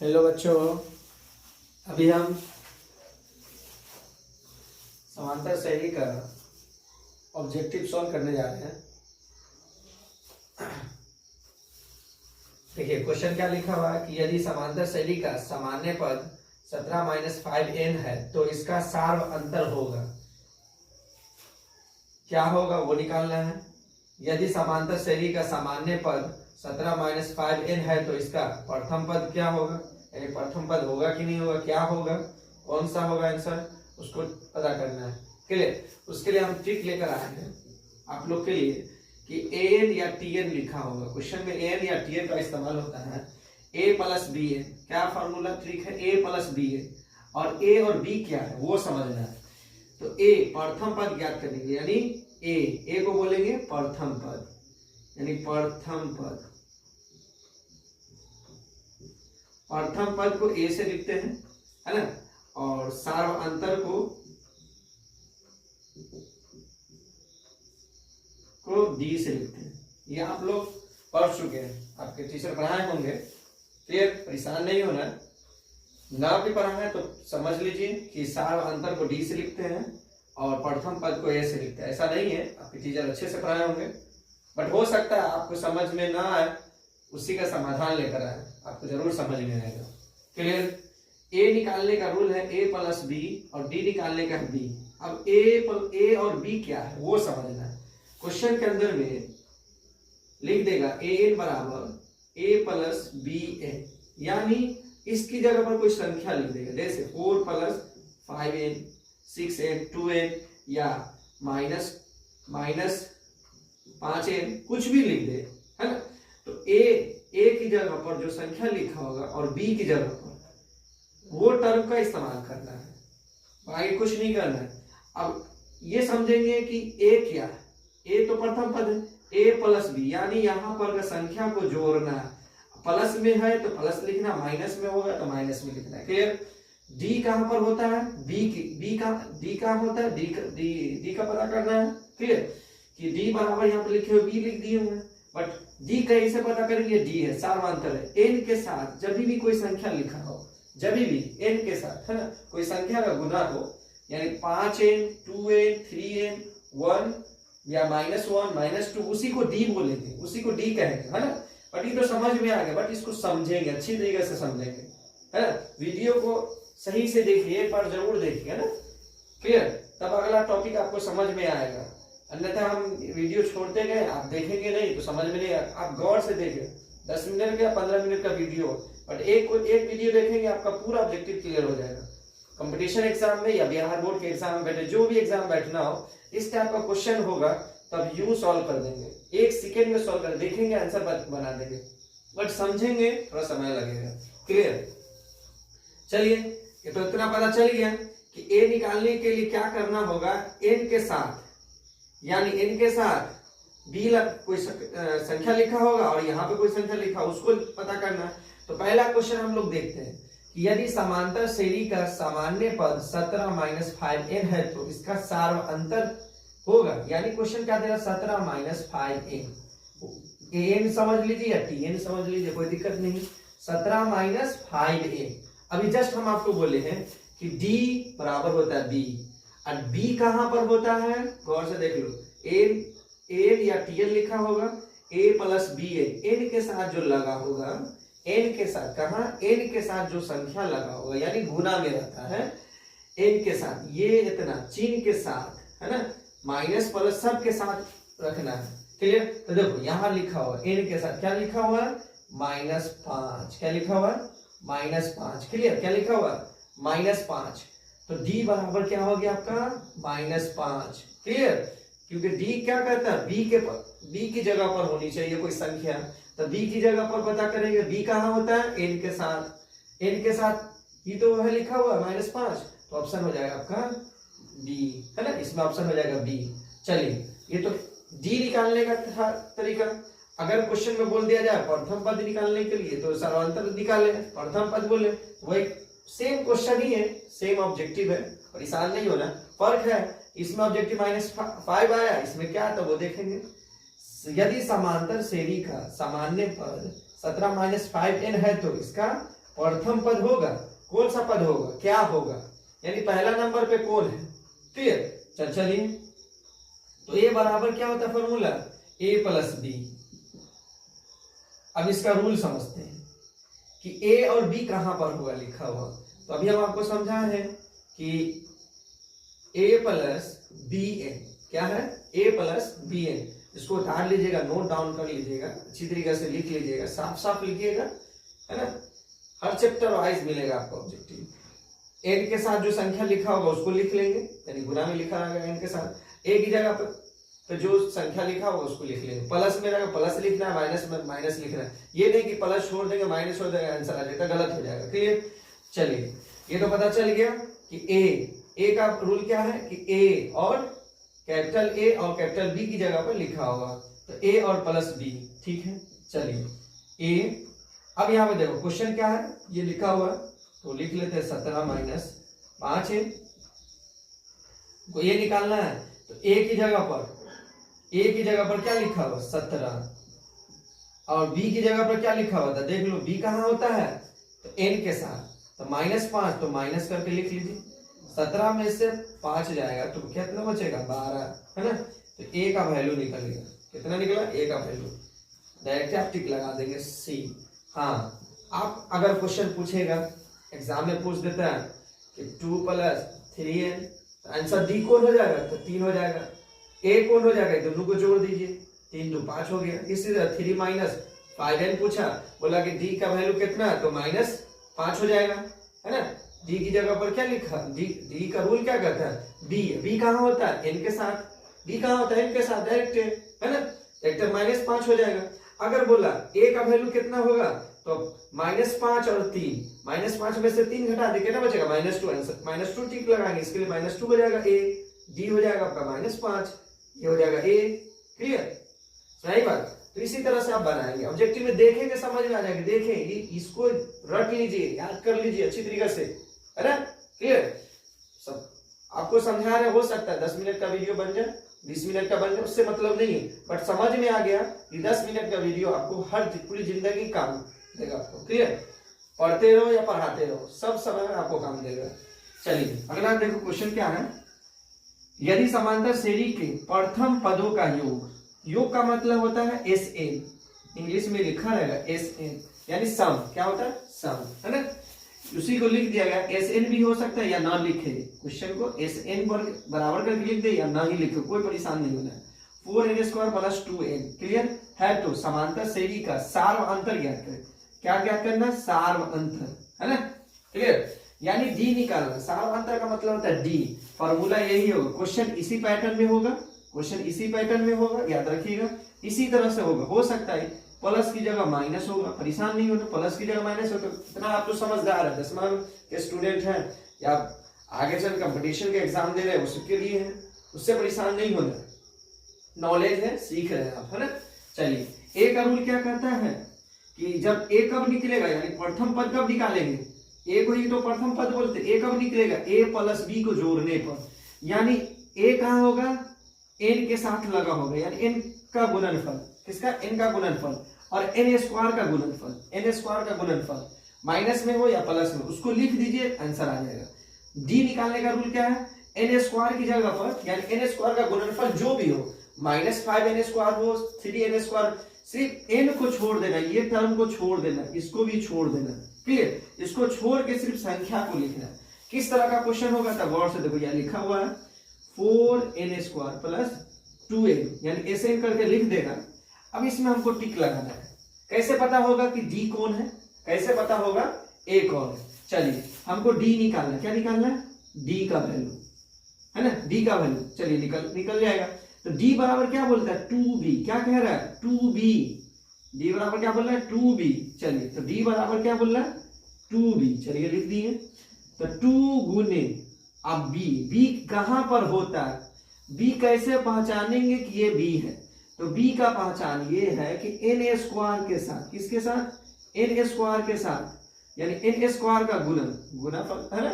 Hello बच्चों, अभी हम समांतर शैली का ऑब्जेक्टिव सॉल्व करने जा रहे हैं। देखिए क्वेश्चन क्या लिखा हुआ है कि यदि समांतर शैली का सामान्य पद 17-5n है तो इसका सार्व अंतर होगा। क्या होगा वो निकालना है। यदि समांतर शैली का सामान्य पद 17-5n है तो इसका प्रथम पद क्या होगा, यानी प्रथम पद होगा कि नहीं होगा, क्या होगा, कौन सा होगा आंसर, उसको पता करना है। क्लियर। उसके लिए हम ट्रिक लेकर आए हैं आप लोग के लिए कि an या tn लिखा होगा। क्वेश्चन में an या tn का इस्तेमाल होता है। a प्लस बी एन, क्या फॉर्मूला ट्रिक है, a प्लस बी एन, और a और b क्या है वो समझना है। तो a प्रथम पद ज्ञात करने के लिए, यानी a को बोलेंगे प्रथम पद, यानी प्रथम पद, प्रथम पद को a से लिखते हैं, है ना, और सार्व अंतर को d से लिखते हैं। ये आप लोग पढ़ चुके हैं, आपके टीचर पढ़ाए होंगे। क्लियर, परेशान नहीं होना। ना भी पढ़ा है तो समझ लीजिए कि सार्व अंतर को d से लिखते हैं और प्रथम पद को a से लिखते हैं। ऐसा नहीं है, आपके टीचर अच्छे से पढ़ाए होंगे, बट हो सकता है आपको समझ में ना आए, उसी का समाधान लेकर आए, आपको जरूर समझ में आएगा। क्लियर। a निकालने का रूल है a प्लस बी और d निकालने का है b। अब a और b क्या है वो समझना है। क्वेश्चन के अंदर में लिख देगा an बराबर a प्लस बी एन, यानी इसकी जगह पर कोई संख्या लिख देगा, जैसे 4 प्लस 5n, 6n, 2n या माइनस 5n, कुछ भी लिख दे, है ना। तो a की जगह पर जो संख्या लिखा होगा और b की जगह पर वो टर्म का इस्तेमाल करना है, आगे कुछ नहीं करना है। अब ये समझेंगे कि a क्या है, a तो प्रथम पद है, a प्लस बी, यानी यहाँ पर का संख्या को जोड़ना है। प्लस में है तो प्लस लिखना, माइनस में होगा तो माइनस में लिखना है। क्लियर। d कहां पर होता है, d कहां होता है, d का पता करना है। क्लियर, कि d बराबर यहाँ पर लिखे हुए b लिख दिए हुए, बट d कैसे पता करेंगे, d है सार्वंतर है। n के साथ जब भी कोई संख्या लिखा हो, जब भी n के साथ, है ना, कोई संख्या का गुना हो, यानी 5n, 2n, 3n, 1 या -1, -2, उसी को d बोलेंगे, उसी को d कहेंगे, है ना। बट ये तो समझ में आ गया, बट इसको समझेंगे, अच्छी तरीके से समझेंगे, है ना। वीडियो को सही से देखिए, एक बार जरूर देखिए, है ना। क्लियर, तब अगला टॉपिक आपको समझ में आएगा। अन्यथा हम वीडियो छोड़ते गए, आप देखेंगे नहीं तो समझ में नहीं आएगा। आप गौर से देखें, 10 मिनट या 15 मिनट का वीडियो, बट एक वीडियो देखेंगे आपका पूरा ऑब्जेक्टिव क्लियर हो जाएगा। कंपटीशन एग्जाम में या बिहार बोर्ड के एग्जाम में बैठे, जो भी एग्जाम बैठना हो, इस टाइप का क्वेश्चन होगा तब यूं सॉल्व कर देंगे, 1 सेकेंड में सॉल्व कर देखेंगे, आंसर बना देंगे, बट समझेंगे थोड़ा समय लगेगा। क्लियर। चलिए, ये तो इतना पता चल गया कि a निकालने के लिए क्या करना होगा, n के साथ, यानी n के साथ b कोई संख्या लिखा होगा और यहाँ पे कोई संख्या लिखा, उसको पता करना है। तो पहला क्वेश्चन हम लोग देखते हैं कि यदि समांतर श्रेणी का सामान्य पद 17-5n है तो इसका सार्व अंतर होगा। यानी क्वेश्चन क्या दे रहा है, 17-5n, an समझ लीजिए या tn समझ लीजिए, कोई दिक्कत नहीं। 17-5n, अभी जस्ट हम आपको बोले हैं कि d बराबर होता है b, और b कहां पर होता है, गौर से देख लो, an या tn लिखा होगा, a प्लस बी n के साथ जो लगा होगा, n के साथ, कहा n के साथ जो संख्या लगा होगा, यानी गुना में रहता है n के साथ, ये इतना चिन्ह के साथ, है ना, माइनस प्लस सब के साथ रखना है। क्लियर। तो देखो यहां लिखा हुआ n के साथ क्या लिखा हुआ है, -5, क्या लिखा हुआ है, -5। क्लियर, क्या लिखा हुआ है, -5। तो d बराबर क्या हो गया आपका, -5। क्लियर, क्योंकि d क्या कहता है, b की जगह पर होनी चाहिए कोई संख्या, तो b की जगह पर पता करेंगे, b कहां होता है, n के साथ ये तो है लिखा हुआ -5, तो ऑप्शन हो जाएगा आपका d, है ना, इसमें ऑप्शन हो जाएगा b। चलिए, ये तो d निकालने का था तरीका। अगर क्वेश्चन में बोल दिया जाए प्रथम पद निकालने के लिए तो सर्वांतर निकाले, प्रथम पद बोले, वही सेम क्वेश्चन ही है, सेम ऑब्जेक्टिव है, परेशान नहीं होना। फर्क है, इसमें ऑब्जेक्टिव -5 आया, इसमें क्या था वो देखेंगे। यदि समांतर श्रेणी का सामान्य पद 17-5n है तो इसका प्रथम पद होगा, कौन सा पद होगा, क्या होगा, यानी पहला नंबर पे कौन है। क्लियर, चलिए तो ए बराबर क्या होता है फॉर्मूला, ए प्लस बी। अब इसका रूल समझते हैं कि ए और बी कहां पर हुआ लिखा हुआ। तो अभी हम आपको समझा है कि ए प्लस बी एन क्या है, ए प्लस बी एन। इसको उतार लीजिएगा, नोट डाउन कर लीजिएगा, अच्छी तरीके से लिख लीजिएगा, साफ साफ लिखिएगा, है ना। हर चैप्टर वाइज मिलेगा आपको ऑब्जेक्टिव। एन के साथ जो संख्या लिखा होगा उसको लिख लेंगे, यानी गुना में लिखा रहेगा एन के साथ। ए की जगह पर जो संख्या लिखा होगा उसको लिख लेंगे। प्लस में रहेगा प्लस लिखना है, माइनस में माइनस लिखना है। ये नहीं कि प्लस छोड़ देंगे माइनस छोड़ देंगे आंसर आ जाएगा, गलत हो जाएगा। क्लियर, चलिए ये तो पता चल गया कि ए का रूल क्या है कि ए और कैपिटल ए और कैपिटल बी की जगह पर लिखा होगा, तो ए और प्लस बी। ठीक है, चलिए ए। अब यहाँ पे देखो क्वेश्चन क्या है, ये लिखा हुआ तो लिख लेते हैं 17 माइनस 5 है, को ये निकालना है। तो ए की जगह पर क्या लिखा हुआ 17, और बी की जगह पर क्या लिखा हुआ था देख लो, बी कहाँ होता है तो एन के साथ, तो -5 तो माइनस करके लिख लीजिए। 17 में से 5 जाएगा तो कितना बचेगा 12, है ना। तो ए का वैल्यू निकल गया, कितना निकला ए का वैल्यू। डायरेक्ट आप टिक लगा देंगे सी। हाँ, आप अगर क्वेश्चन पूछेगा एग्जाम में पूछ देता है कि 2 + 3n, तो आंसर डी कौन हो जाएगा तो 3 हो जाएगा। ए कौन हो जाएगा, दोनों को जोड़ दीजिए, 3 2 5 हो गया। इसी तरह 3 - 5n पूछा, बोला कि डी का वैल्यू कितना तो -5 हो जाएगा, है ना। डी की जगह पर क्या लिखा, डी का रूल क्या कहता है, बी कहाँ होता है एन के साथ, बी कहाँ होता है एन के साथ, डायरेक्ट है ना, डायरेक्ट -5 हो जाएगा। अगर बोला ए का वैल्यू कितना होगा तो -5 और 3, -5 में से 3 घटा दे कितना बचेगा -2, आंसर -2 टिक लगाएंगे, इसके लिए -2 हो जाएगा ए, डी हो जाएगा आपका -5, ये हो जाएगा ए। क्लियर, सही बात। तो इसी तरह से आप बनाएंगे, ऑब्जेक्टिव में देखेंगे समझ में आ जाएगा, देखें इसको रट लीजिए, याद कर लीजिए अच्छी तरीके से, है ना। क्लियर, सब आपको समझा रहे, हो सकता है 10 मिनट का वीडियो बन जाए, 20 मिनट का बन जाए, उससे मतलब नहीं है, बट समझ में आ गया कि 10 मिनट का वीडियो आपको हर पूरी जिंदगी काम देगा आपको। क्लियर, पढ़ते रहो या पढ़ाते रहो, सब समय में आपको काम देगा। चलिए अगला देखो क्वेश्चन क्या है, यदि समांतर श्रेणी के प्रथम पदों का योग का मतलब होता है SN, इंग्लिश में लिखा रहेगा SN, यानी सम। क्या होता है सम, है ना। उसी को लिख दिया गया, SN भी हो सकता है या ना लिखे, क्वेश्चन को SN बराबर करके लिख दे या ना ही लिखे, कोई परेशान नहीं होना है। 4n² + 2n क्लियर है। तो समांतर श्रेणी का सार्व अंतर ज्ञात करें। क्या ज्ञात करना, सार्व अंतर, है ना। क्लियर, यानी डी निकालना, सार्व अंतर का मतलब होता है डी। फॉर्मूला यही होगा, क्वेश्चन इसी पैटर्न में होगा, याद रखिएगा, इसी तरह से होगा। हो सकता है प्लस की जगह माइनस होगा, परेशान नहीं होना, प्लस की जगह माइनस होगा। इतना आप तो समझदार है, 10वां के स्टूडेंट हैं या आगे चल कंपटीशन के एग्जाम दे रहे हैं, उसके लिए है, उससे परेशान नहीं होना, नॉलेज है, सीख रहे हैं आप, है ना। चलिए ए का रूल क्या कहता है कि जब ए कब निकलेगा, यानी प्रथम पद कब निकालेंगे, ए को ही तो प्रथम पद बोलते, ए कब निकलेगा, ए प्लस बी को जोड़ने पर, यानी ए कहाँ होगा एन के साथ लगा होगा, यानी एन का गुणनफल, किसका एन का गुणनफल, और n² का गुणनफल, माइनस में हो या प्लस में, उसको लिख दीजिए आंसर आ जाएगा। डी निकालने का रूल क्या है, n² की जगह पर, यानी n² का गुणनफल जो भी हो, -5n² हो, 3n², सिर्फ n को छोड़ देना, ये टर्म को छोड़ देना, इसको भी छोड़ देना। क्लियर, इसको छोड़ के सिर्फ संख्या को लिखना। किस तरह का क्वेश्चन होगा तो गौर से देखो, यहाँ लिखा हुआ है 4n² + 2n, यानी SN करके लिख देगा। अब इसमें हमको टिक लगाना है। कैसे पता होगा कि डी कौन है, कैसे पता होगा ए कौन है। चलिए हमको डी निकालना है, क्या निकालना है, डी का वैल्यू, है ना, डी का वैल्यू। चलिए निकल जाएगा। तो डी बराबर क्या बोलता है 2b, क्या कह रहा है 2b, डी बराबर क्या बोल रहा है 2b। चलिए तो डी बराबर क्या बोल रहा है 2b, चलिए लिख दिए। तो 2 गुने अब बी कहां पर होता है, बी कैसे पहचानेंगे कि ये बी है, तो बी का पहचान ये है कि n² के साथ, किसके साथ, n² के साथ, यानी n² का गुणनफल, है ना,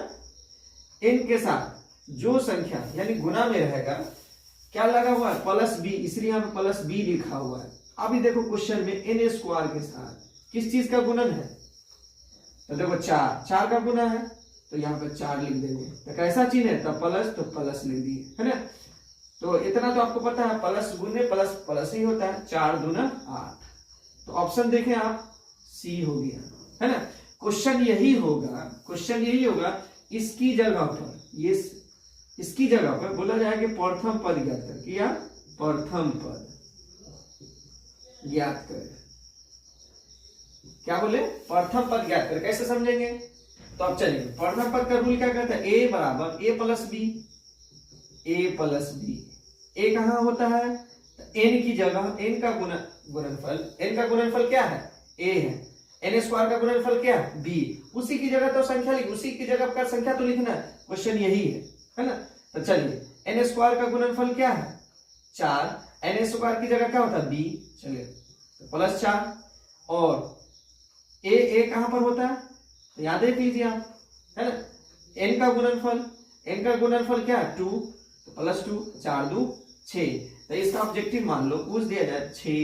n के साथ जो संख्या यानी गुना में रहेगा, क्या लगा हुआ है +b, इसलिए यहाँ पे +b लिखा हुआ है। अभी देखो क्वेश्चन में n² के साथ किस चीज का गुणन है, तो देखो 4 का गुना है तो यहाँ पे 4 लिख देंगे। तो कैसा चिन्ह है, तो प्लस लिख दिए, है ना। तो इतना तो आपको पता है, प्लस गुने प्लस प्लस ही होता है, 4 दूना 8। तो ऑप्शन देखें आप, सी हो गया, है ना। क्वेश्चन यही होगा इसकी जगह पर, ये इसकी जगह पर बोला जाएगा प्रथम पद ज्ञात कर, किया प्रथम पद ज्ञात कर, क्या बोले, प्रथम पद ज्ञात कर। कैसे समझेंगे, तो अब चलिए, प्रथम पद का रूल क्या कहता है, ए बराबर ए प्लस बी, ए कहां होता है, एन की जगह, एन का गुणनफल क्या है, ए है, एन स्क्वायर का गुणनफल क्या है, बी, उसी की जगह तो संख्या लिख, उसी की जगह का संख्या तो लिखना है, क्वेश्चन यही है ना। तो चलिए, एन स्क्वायर का गुणनफल क्या है 4, एन स्क्वायर की जगह क्या होता है बी, चलिए तो प्लस 4, और ए कहां पर होता है, तो याद देख लीजिए आप, है ना। एन का गुणनफल क्या है 2, तो प्लस 2, 4 2 6। तो इसका ऑब्जेक्टिव मान लो पूछ दिया जाए 6,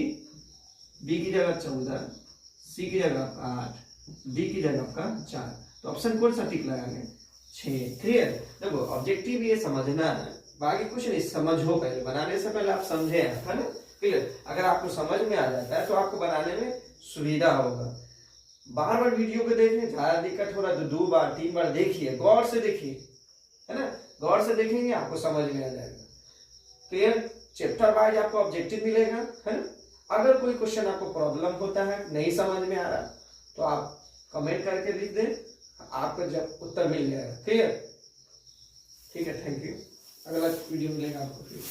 बी की जगह 14, सी की जगह 8, डी की जगह आपका 4, तो ऑप्शन कौन सा टिक लगाएंगे 6। क्लियर। देखो ऑब्जेक्टिव ये समझना है, बाकी कुछ नहीं, समझो पहले, बनाने से पहले आप समझे, है ना। क्लियर। अगर आपको समझ में आ जाता है तो आपको बनाने में सुविधा होगा। बार बार वीडियो को देखने ज्यादा दिक्कत हो रहा है तो 2 बार 3 बार देखिए, गौर से देखिए, है ना। गौर से देखेंगे आपको समझ में आ जाएगा। क्लियर। चैप्टर वाइज आपको ऑब्जेक्टिव मिलेगा, है ना। अगर कोई क्वेश्चन आपको प्रॉब्लम होता है, नहीं समझ में आ रहा, तो आप कमेंट करके लिख दें, आपको जब उत्तर मिल जाएगा। क्लियर। ठीक है, थैंक यू। अगला वीडियो मिलेगा आपको फिर।